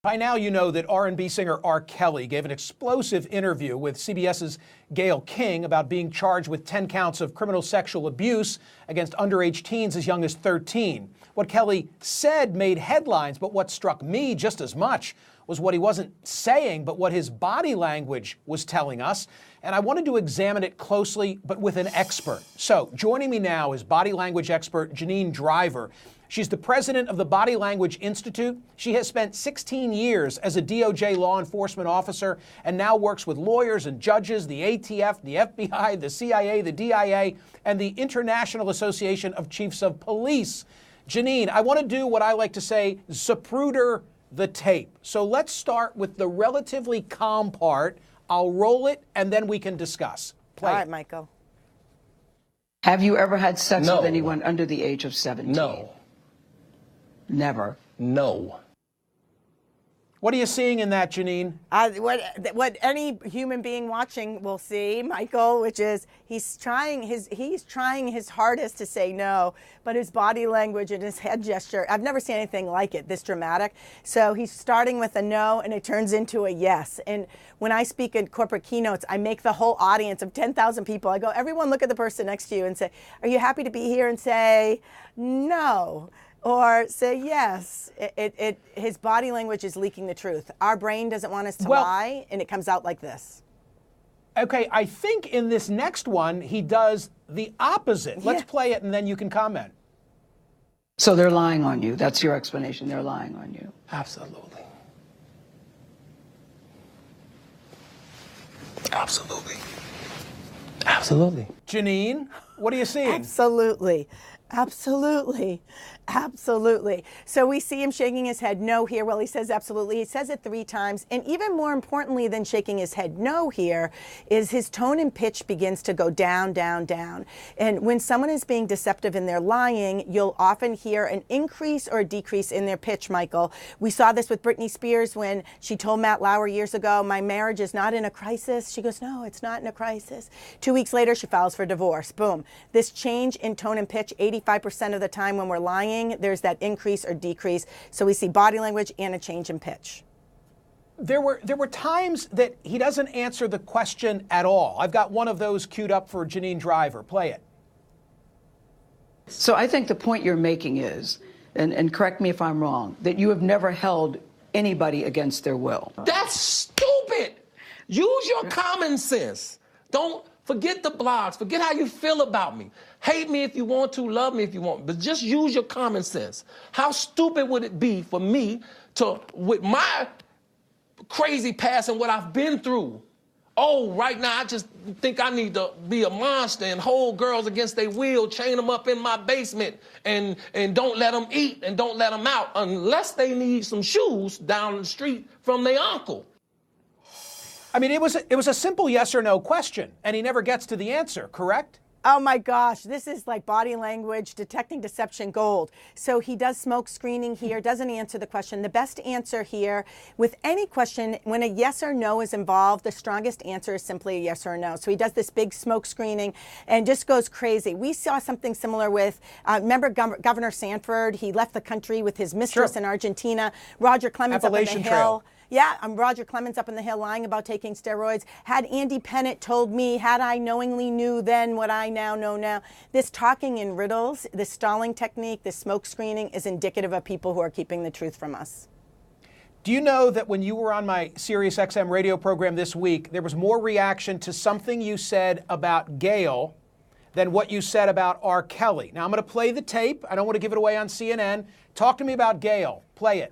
By now, you know that R&B singer R. Kelly gave an explosive interview with CBS's Gayle King about being charged with 10 counts of criminal sexual abuse against underage teens as young as 13. What Kelly said made headlines, but what struck me just as much was what he wasn't saying, but what his body language was telling us. And I wanted to examine it closely, but with an expert. So joining me now is body language expert Janine Driver. She's the president of the Body Language Institute. She has spent 16 years as a DOJ law enforcement officer and now works with lawyers and judges, the ATF, the FBI, the CIA, the DIA, and the International Association of Chiefs of Police. Janine, I want to do what I like to say, Zapruder the tape. So let's start with the relatively calm part. I'll roll it and then we can discuss. Play All right, it. Michael. Have you ever had sex No. with anyone under the age of 17? No. Never. No. What are you seeing in that, Janine? What any human being watching will see, Michael, which is he's trying his hardest to say no, but his body language and his head gesture, I've never seen anything like it, this dramatic. So he's starting with a no and it turns into a yes. And when I speak in corporate keynotes, I make the whole audience of 10,000 people, I go, everyone look at the person next to you and say, are you happy to be here? And say, no. Or say yes. His body language is leaking the truth. Our brain doesn't want us to lie, and it comes out like this. Okay, I think in this next one, he does the opposite. Let's play it, and then you can comment. So they're lying on you. That's your explanation. They're lying on you. Absolutely. Absolutely. Absolutely. Janine, what are you seeing? Absolutely. Absolutely. Absolutely. So we see him shaking his head no here. Well, he says absolutely. He says it 3 times. And even more importantly than shaking his head no here is his tone and pitch begins to go down, down, down. And when someone is being deceptive and they're lying, you'll often hear an increase or a decrease in their pitch, Michael. We saw this with Britney Spears when she told Matt Lauer years ago, my marriage is not in a crisis. She goes, no, it's not in a crisis. 2 weeks later, she files for divorce. Boom. This change in tone and pitch, 85% of the time when we're lying, there's that increase or decrease. So we see body language and a change in pitch. There were times that he doesn't answer the question at all. I've got one of those queued up for Janine Driver. Play it. So I think the point you're making is, and correct me if I'm wrong, that you have never held anybody against their will. That's stupid. Use your common sense. Don't forget the blogs. Forget how you feel about me. Hate me if you want to, love me if you want, but just use your common sense. How stupid would it be for me to, with my crazy past and what I've been through, oh, right now I just think I need to be a monster and hold girls against their will, chain them up in my basement and don't let them eat and don't let them out unless they need some shoes down the street from their uncle. I mean, it was a simple yes or no question, and he never gets to the answer, correct? Oh my gosh, this is like body language, detecting deception gold. So he does smoke screening here, doesn't answer the question. The best answer here with any question, when a yes or no is involved, the strongest answer is simply a yes or no. So he does this big smoke screening and just goes crazy. We saw something similar with, remember Governor Sanford? He left the country with his mistress in Argentina. Roger Clemens up on the Hill. Yeah, I'm Roger Clemens up in the Hill lying about taking steroids. Had Andy Pennant told me, had I knowingly knew then what I now know now. This talking in riddles, this stalling technique, this smoke screening is indicative of people who are keeping the truth from us. Do you know that when you were on my SiriusXM radio program this week, there was more reaction to something you said about Gayle than what you said about R. Kelly? Now, I'm going to play the tape. I don't want to give it away on CNN. Talk to me about Gayle. Play it.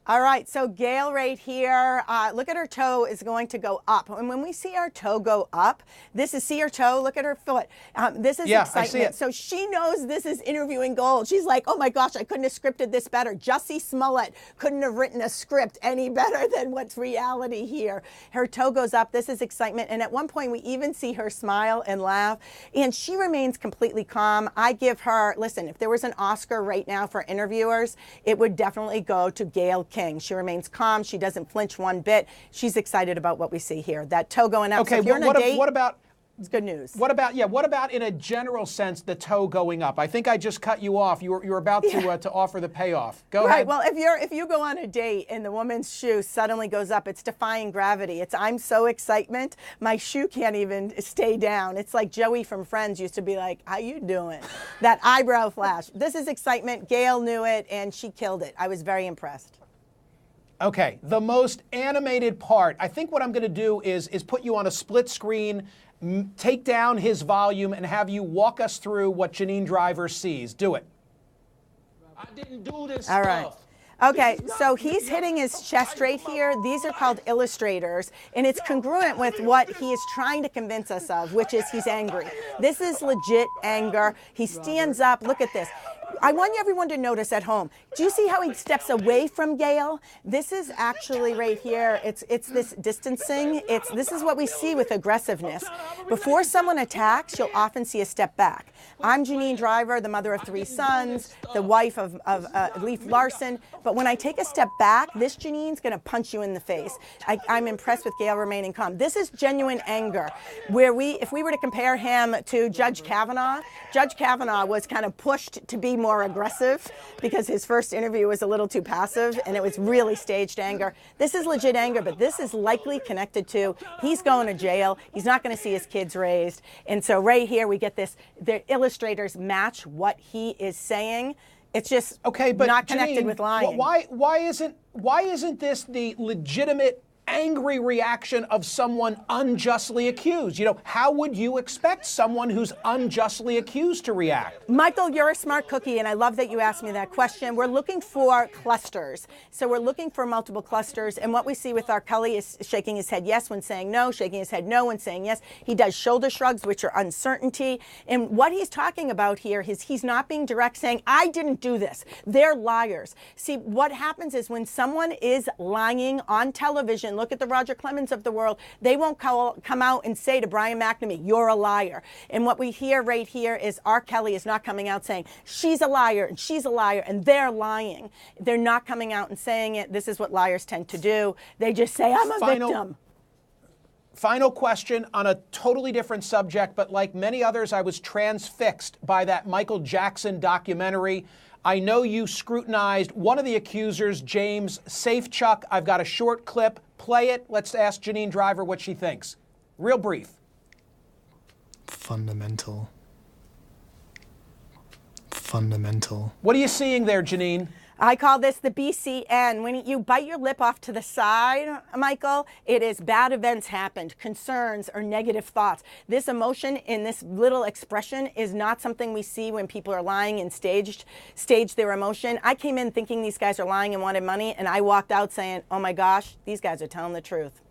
All right, so Gayle right here, look at her toe is going to go up. And when we see our toe go up, this is, see her toe, look at her foot. This is excitement. I see it. So she knows this is interviewing gold. She's like, oh my gosh, I couldn't have scripted this better. Jussie Smollett couldn't have written a script any better than what's reality here. Her toe goes up, this is excitement. And at one point we even see her smile and laugh. And she remains completely calm. I give her, listen, if there was an Oscar right now for interviewers, it would definitely go to Gayle King. She remains calm. She doesn't flinch one bit. She's excited about what we see here. That toe going up. Okay, so if you're on a date, what about It's good news. What about in a general sense, the toe going up? I think I just cut you off. You were about to offer the payoff. Go ahead. Right. Well, if you go on a date and the woman's shoe suddenly goes up, it's defying gravity. It's I'm so excitement, my shoe can't even stay down. It's like Joey from Friends used to be like, "How you doing?" That eyebrow flash. This is excitement. Gail knew it and she killed it. I was very impressed. Okay, the most animated part. I think what I'm going to do is put you on a split screen, take down his volume, and have you walk us through what Janine Driver sees. Do it. I didn't do this All right. stuff. Okay, so he's hitting his chest right here. These are called illustrators, and it's congruent with what he is trying to convince us of, which is he's angry. This is legit anger. He stands up. Look at this. I want everyone to notice at home. Do you see how he steps away from Gail? This is actually right here. It's this distancing. This is what we see with aggressiveness. Before someone attacks, you'll often see a step back. I'm Janine Driver, the mother of 3 sons, the wife of Leif Larson. But when I take a step back, this Janine's going to punch you in the face. I'm impressed with Gail remaining calm. This is genuine anger. If we were to compare him to Judge Kavanaugh was kind of pushed to be more aggressive because his first interview was a little too passive and it was really staged anger. This is legit anger, but this is likely connected to he's going to jail. He's not going to see his kids raised. And so right here we get this, the illustrators match what he is saying. It's just but not connected Janine, with lying. Why isn't this the legitimate angry reaction of someone unjustly accused? You know, how would you expect someone who's unjustly accused to react? Michael, you're a smart cookie, and I love that you asked me that question. We're looking for clusters. So we're looking for multiple clusters, and what we see with R. Kelly is shaking his head yes when saying no, shaking his head no when saying yes. He does shoulder shrugs, which are uncertainty. And what he's talking about here is he's not being direct, saying, I didn't do this. They're liars. See, what happens is when someone is lying on television, look at the Roger Clemens of the world, they won't come out and say to Brian McNamee, you're a liar. And what we hear right here is R. Kelly is not coming out saying, she's a liar and she's a liar and they're lying. They're not coming out and saying it. This is what liars tend to do. They just say, I'm a victim. Final question on a totally different subject, but like many others, I was transfixed by that Michael Jackson documentary. I know you scrutinized one of the accusers, James Safechuck. I've got a short clip. Play it. Let's ask Janine Driver what she thinks. Real brief. Fundamental. What are you seeing there, Janine? I call this the BCN. When you bite your lip off to the side, Michael, it is bad events happened, concerns or negative thoughts. This emotion in this little expression is not something we see when people are lying and stage their emotion. I came in thinking these guys are lying and wanted money, and I walked out saying, oh my gosh, these guys are telling the truth.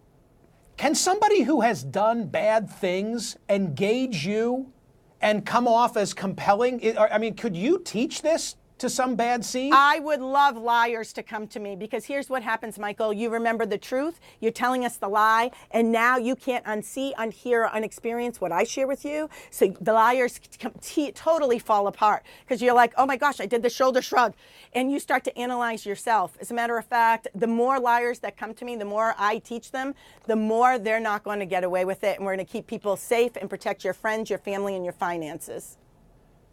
Can somebody who has done bad things engage you and come off as compelling? I mean, could you teach this to some bad seed? I would love liars to come to me because here's what happens, Michael. You remember the truth, you're telling us the lie, and now you can't unsee, unhear, unexperience what I share with you. So the liars totally fall apart because you're like, oh my gosh, I did the shoulder shrug. And you start to analyze yourself. As a matter of fact, the more liars that come to me, the more I teach them, the more they're not going to get away with it. And we're going to keep people safe and protect your friends, your family, and your finances.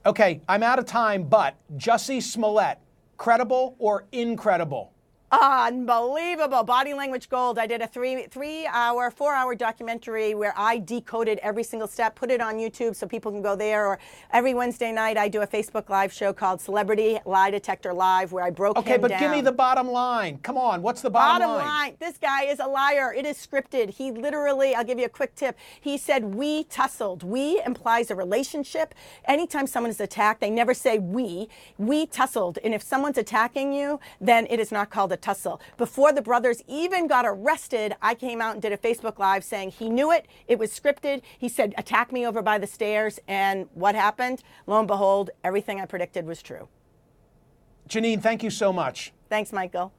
Okay, I'm out of time, but Jussie Smollett, credible or incredible? Unbelievable. Body language gold. I did a 4-hour documentary where I decoded every single step, put it on YouTube so people can go there. Or every Wednesday night, I do a Facebook Live show called Celebrity Lie Detector Live where I broke him down. Okay, but give me the bottom line. Come on, what's the bottom line? This guy is a liar. It is scripted. He literally, I'll give you a quick tip. He said, we tussled. We implies a relationship. Anytime someone is attacked, they never say we. We tussled. And if someone's attacking you, then it is not called a tussle. Before the brothers even got arrested, I came out and did a Facebook Live saying he knew it. It was scripted. He said, attack me over by the stairs. And what happened? Lo and behold, everything I predicted was true. Janine, thank you so much. Thanks, Michael.